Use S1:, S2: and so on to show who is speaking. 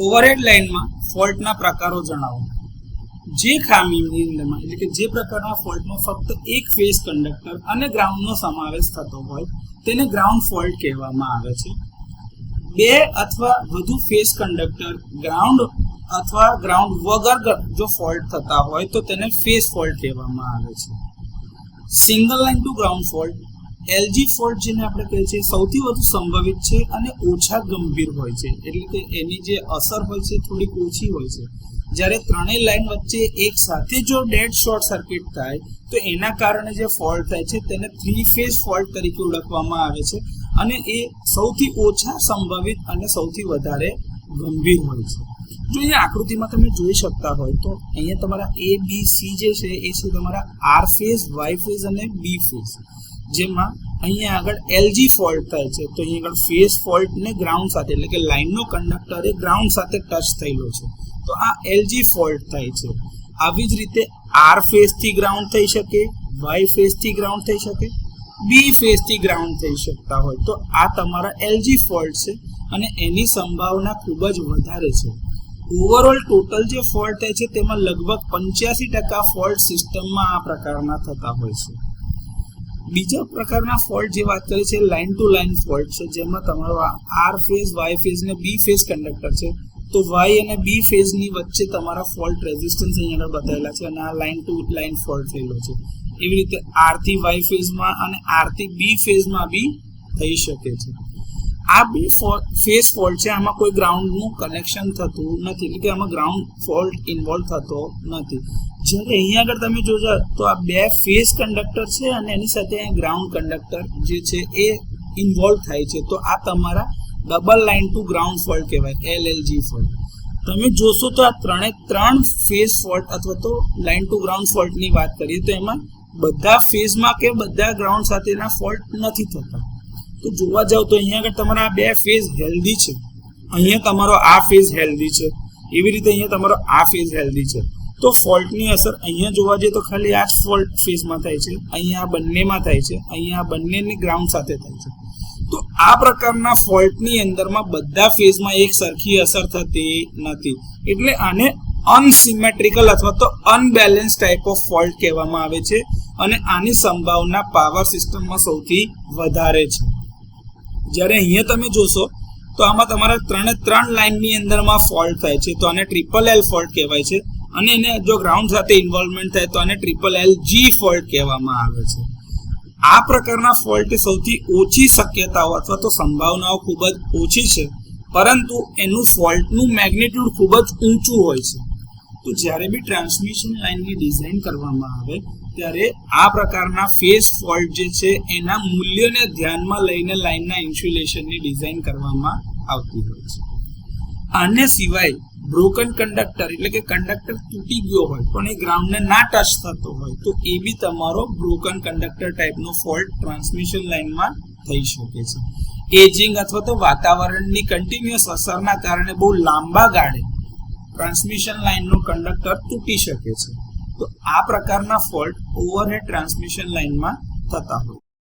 S1: Overhead લાઇનમાં ફોલ્ટના પ્રકારો જણાવો. જે ખામીની અંદરમાં એટલે કે જે પ્રકારના ફોલ્ટમાં ફક્ત એક ફેઝ કંડક્ટર અને ગ્રાઉન્ડનો સમાવેશ થતો હોય તેને ગ્રાઉન્ડ ફોલ્ટ કહેવામાં આવે છે. બે અથવા વધુ ફેઝ કંડક્ટર ગ્રાઉન્ડ અથવા ગ્રાઉન્ડ વગર જો ફોલ્ટ થતા હોય તો તેને ફેઝ ફોલ્ટ કહેવામાં આવે છે. Single line to ground fault LG fault જેને આપણે કહીએ છીએ સૌથી વધુ સંભવિત છે અને ઓછા ગંભીર હોય છે, એટલે કે એની જે અસર હોય છે થોડીક ઓછી હોય છે. જ્યારે ત્રણેય લાઇન વચ્ચે એક સાથે જો ડેડ શોર્ટ સર્કિટ થાય તો એના કારણે જે ફોલ્ટ થાય છે તેને થ્રી ફેઝ ફોલ્ટ તરીકે ઓળખવામાં આવે છે અને એ સૌથી ઓછા સંભવિત અને સૌથી વધારે ગંભીર હોય છે. જો અહીંયા આકૃતિમાં તમે જોઈ શકતા હોય તો અહીંયા તમારા એ બી સી જે છે એ છે તમારા આર ફેઝ, વાય ફેઝ અને બી ફેઝ, જેમાં અહીંયા આગળ એલજી ફોલ્ટ થાય છે તો અહીંયા આગળ ફેઝ ફોલ્ટ ને ગ્રાઉન્ડ સાથે એટલે કે લાઇનનો કંડક્ટર એ ગ્રાઉન્ડ સાથે ટચ થયેલો છે તો આ એલજી ફોલ્ટ થાય છે. આવી જ રીતે આર ફેઝ થી ગ્રાઉન્ડ થઈ શકે, વાય ફેઝ થી ગ્રાઉન્ડ થઈ શકે, બી ફેઝ થી ગ્રાઉન્ડ થઈ શકતા હોય તો આ તમારા એલજી ફોલ્ટ છે અને એની સંભાવના ખૂબ જ વધારે છે. ઓવરઓલ ટોટલ જે ફોલ્ટ થાય છે તેમાં લગભગ 85% ફોલ્ટ સિસ્ટમમાં આ પ્રકારના થતા હોય છે. બીજા પ્રકારના ફોલ્ટ જે વાત કરી છે લાઇન ટુ લાઇન ફોલ્ટ છે, જેમાં તમારો આર ફેઝ, વાય ફેઝ ને બી ફેઝ કંડક્ટર છે તો વાય અને બી ફેઝ ની વચ્ચે તમારા ફોલ્ટ રેઝિસ્ટન્સ અહીંયા આગળ બતાવેલા છે અને આ લાઇન ટુ લાઇન ફોલ્ટ થયેલો છે. એવી રીતે આર થી વાય ફેઝમાં અને આર થી બી ફેઝમાં બી થઈ શકે છે. આ બે ફેઝ ફોલ્ટ છે, આમાં કોઈ ગ્રાઉન્ડનું કનેક્શન થતું નથી, એટલે કે આમાં ગ્રાઉન્ડ ફોલ્ટ ઇન્વોલ્વ થતો નથી. જ્યારે અહીંયા આગળ તમે જોજો તો આ બે ફેઝ કંડક્ટર છે અને એની સાથે ગ્રાઉન્ડ કંડક્ટર જે છે એ ઇન્વોલ્વ થાય છે તો આ તમારા double line to ground fault કહેવાય, એલએલજી ફોલ્ટ. તમે જોશો તો આ ત્રણ ફેઝ ફોલ્ટ અથવા તો લાઇન ટુ ગ્રાઉન્ડ ફોલ્ટની વાત કરીએ તો એમાં બધા ફેઝમાં કે બધા ગ્રાઉન્ડ સાથેના ફોલ્ટ નથી થતા. તો જોવા જાવ તો અહીંયા આગળ તમારા આ બે ફેઝ હેલ્ધી છે, અહીંયા તમારો આ ફેઝ હેલ્ધી છે, એવી રીતે અહીંયા તમારો આ ફેઝ હેલ્ધી છે તો ફોલ્ટની અસર અહીંયા જોવા જઈએ તો ખાલી આ જ ફોલ્ટ ફેઝમાં થાય છે, અહીંયા આ બંનેમાં થાય છે, અહીંયા આ બંનેની ગ્રાઉન્ડ સાથે થાય છે. તો આ પ્રકારના ફોલ્ટની અંદરમાં બધા ફેઝમાં એક સરખી અસર થતી નથી, એટલે આને અનસિમેટ્રિકલ અથવા તો અનબેલેન્સ ટાઈપ ઓફ ફોલ્ટ કહેવામાં આવે છે અને આની સંભાવના પાવર સિસ્ટમમાં સૌથી વધારે છે. જ્યારે અહીંયા તમે જોશો તો આમાં તમારા ત્રણ લાઇનની અંદરમાં ફોલ્ટ થાય છે તો આને ટ્રિપલ એલ ફોલ્ટ કહેવાય છે અને એને જો ગ્રાઉન્ડ સાથે ઇન્વોલ્વમેન્ટ થાય તો આને ટ્રિપલ એલ જી ફોલ્ટ કહેવામાં આવે છે. આ પ્રકારના ફોલ્ટ સૌથી ઓછી શક્યતાઓ અથવા તો સંભાવનાઓ ખૂબ જ ઓછી છે, પરંતુ એનું ફોલ્ટનું મેગ્નિટ્યુડ ખૂબ જ ઊંચું હોય છે. તો જ્યારે બી ટ્રાન્સમિશન લાઇનની ડિઝાઇન કરવામાં આવે ત્યારે આ પ્રકારના ફેઝ ફોલ્ટ જે છે એના મૂલ્યને ધ્યાનમાં લઈને લાઇનના ઇન્સ્યુલેશનની ડિઝાઇન કરવામાં આવતી હોય છે. આને સિવાય બ્રોકન કંડક્ટર એટલે કે કંડક્ટર તૂટી ગયો હોય પણ એ ગ્રાઉન્ડને ના ટચ થતો હોય તો એ બી તમારો બ્રોકન કંડક્ટર ટાઈપનો ફોલ્ટ ટ્રાન્સમિશન લાઇનમાં થઈ શકે છે. એજિંગ અથવા તો વાતાવરણની કન્ટિન્યુઅસ અસરના કારણે બહુ લાંબા ગાળે ટ્રાન્સમિશન લાઇનનો કંડક્ટર તૂટી શકે છે. તો આ પ્રકારના ફોલ્ટ ઓવરહેડ ટ્રાન્સમિશન લાઇનમાં થતા હોય છે.